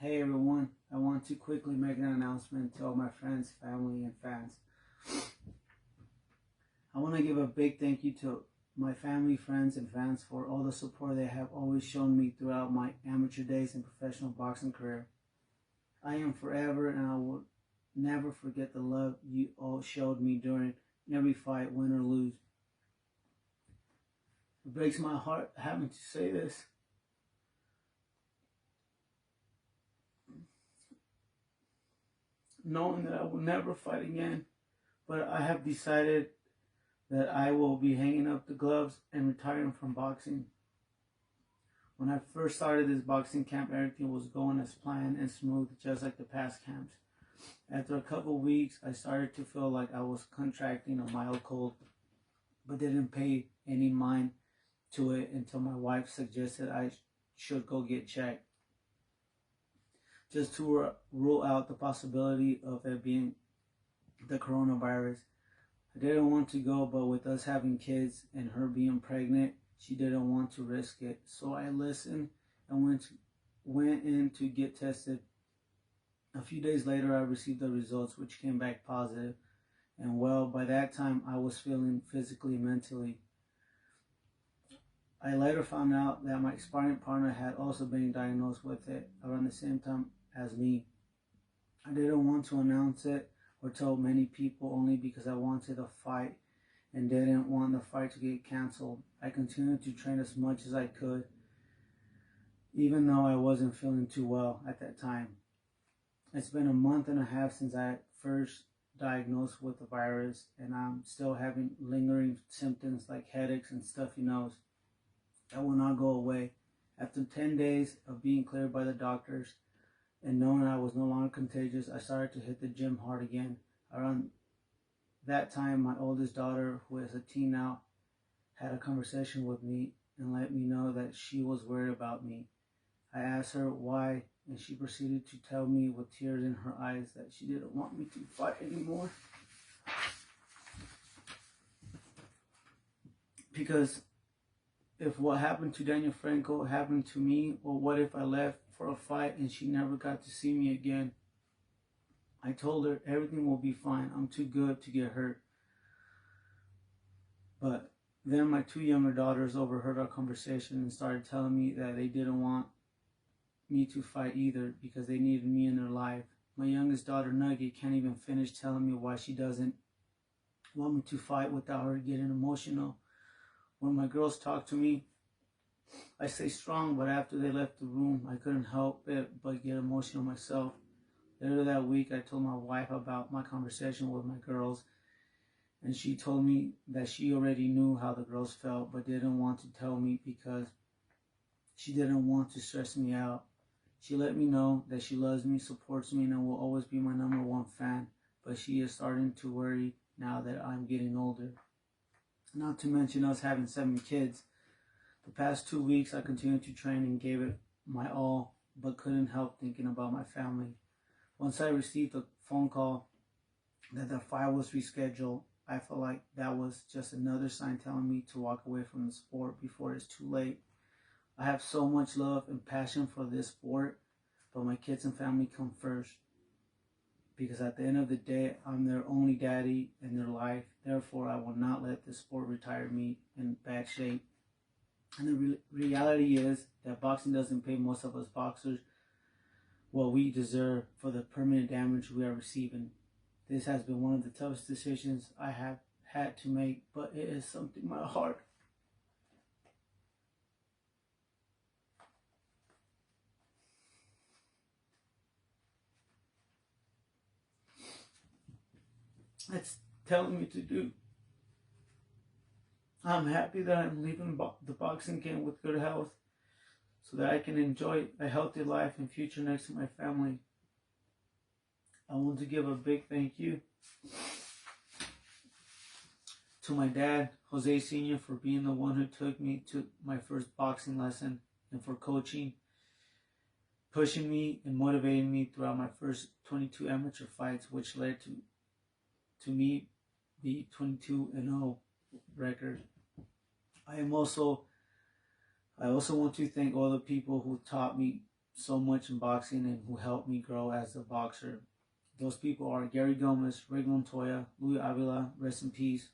Hey everyone, I want to quickly make an announcement to all my friends, family, and fans. I want to give a big thank you to my family, friends, and fans for all the support they have always shown me throughout my amateur days and professional boxing career. I am forever and I will never forget the love you all showed me during every fight, win or lose. It breaks my heart having to say this, knowing that I will never fight again, but I have decided that I will be hanging up the gloves and retiring from boxing. When I first started this boxing camp, everything was going as planned and smooth, just like the past camps. After a couple weeks, I started to feel like I was contracting a mild cold, but didn't pay any mind to it until my wife suggested I should go get checked, just to rule out the possibility of it being the coronavirus. I didn't want to go, but with us having kids and her being pregnant, she didn't want to risk it. So I listened and went in to get tested. A few days later, I received the results, which came back positive. And well, by that time, I was feeling physically, mentally. I later found out that my sparring partner had also been diagnosed with it around the same time as me. I didn't want to announce it or tell many people, only because I wanted a fight and didn't want the fight to get canceled. I continued to train as much as I could, even though I wasn't feeling too well at that time. It's been a month and a half since I first diagnosed with the virus, and I'm still having lingering symptoms like headaches and stuffy nose that will not go away. After 10 days of being cleared by the doctors and knowing I was no longer contagious, I started to hit the gym hard again. Around that time, my oldest daughter, who is a teen now, had a conversation with me and let me know that she was worried about me. I asked her why, and she proceeded to tell me with tears in her eyes that she didn't want me to fight anymore. Because if what happened to Daniel Franco happened to me, or what if I left for a fight and she never got to see me again? I told her everything will be fine. I'm too good to get hurt. But then my two younger daughters overheard our conversation and started telling me that they didn't want me to fight either because they needed me in their life. My youngest daughter, Nugget, can't even finish telling me why she doesn't want me to fight without her getting emotional. When my girls talk to me, I stay strong, but after they left the room, I couldn't help it but get emotional myself. Later that week, I told my wife about my conversation with my girls, and she told me that she already knew how the girls felt, but didn't want to tell me because she didn't want to stress me out. She let me know that she loves me, supports me, and will always be my number one fan, but she is starting to worry now that I'm getting older. Not to mention us having 7 kids. The past 2 weeks, I continued to train and gave it my all, but couldn't help thinking about my family. Once I received a phone call that the fight was rescheduled, I felt like that was just another sign telling me to walk away from the sport before it's too late. I have so much love and passion for this sport, but my kids and family come first. Because at the end of the day, I'm their only daddy in their life. Therefore, I will not let this sport retire me in bad shape. And the reality is that boxing doesn't pay most of us boxers what we deserve for the permanent damage we are receiving. This has been one of the toughest decisions I have had to make, but it is something my heart it's telling me to do. I'm happy that I'm leaving the boxing game with good health so that I can enjoy a healthy life and future next to my family. I want to give a big thank you to my dad, Jose Sr., for being the one who took me to my first boxing lesson and for coaching, pushing me and motivating me throughout my first 22 amateur fights, which led to me the 22-0 record. I also want to thank all the people who taught me so much in boxing and who helped me grow as a boxer. Those people are Gary Gomez, Rick Montoya, Louis Avila, rest in peace,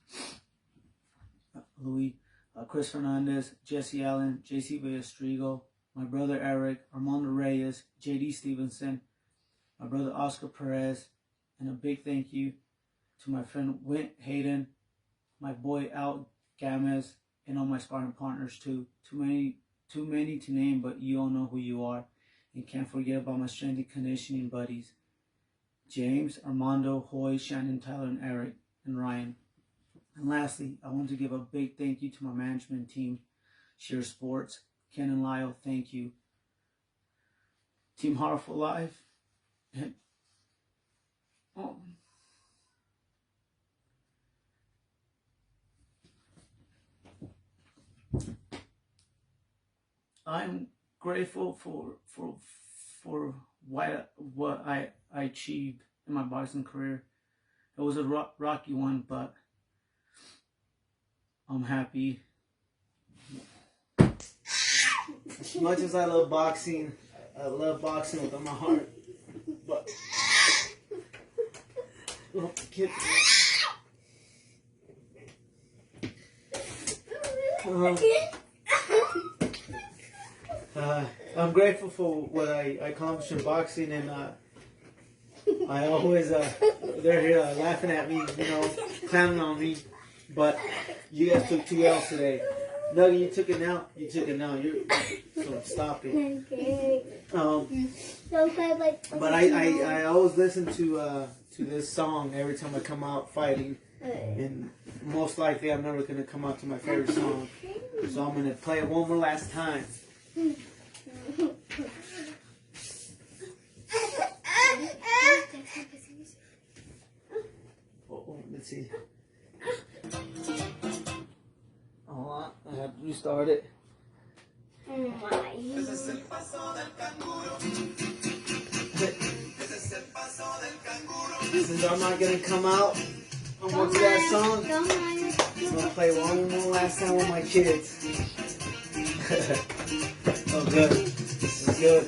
Louis, Chris Fernandez, Jesse Allen, JC Ballestrigo, my brother Eric, Armando Reyes, JD Stevenson, my brother Oscar Perez, and a big thank you to my friend Wint Hayden, my boy Al Gamez, and all my sparring partners too. Too many to name, but you all know who you are. And can't forget about my strength and conditioning buddies, James, Armando, Hoy, Shannon, Tyler, and Eric, and Ryan. And lastly, I want to give a big thank you to my management team, Sheer Sports, Ken and Lyle, thank you. Team Heart for Life, and I'm grateful for what I achieved in my boxing career. It was a rocky one, but I'm happy. As much as I love boxing with all my heart. But I'm grateful for what I accomplished in boxing, and I always they're here laughing at me, clowning on me. But you guys took 2 L's today. Nugget, you took it now. So stop it. But I always listen to this song every time I come out fighting, and most likely I'm never gonna come out to my favorite song. So I'm gonna play it one more last time. Let's see. Hold on, I have to restart it. Since I'm not gonna come out on what's that song, I'm gonna play one more last time with my kids. Oh, good. This is good.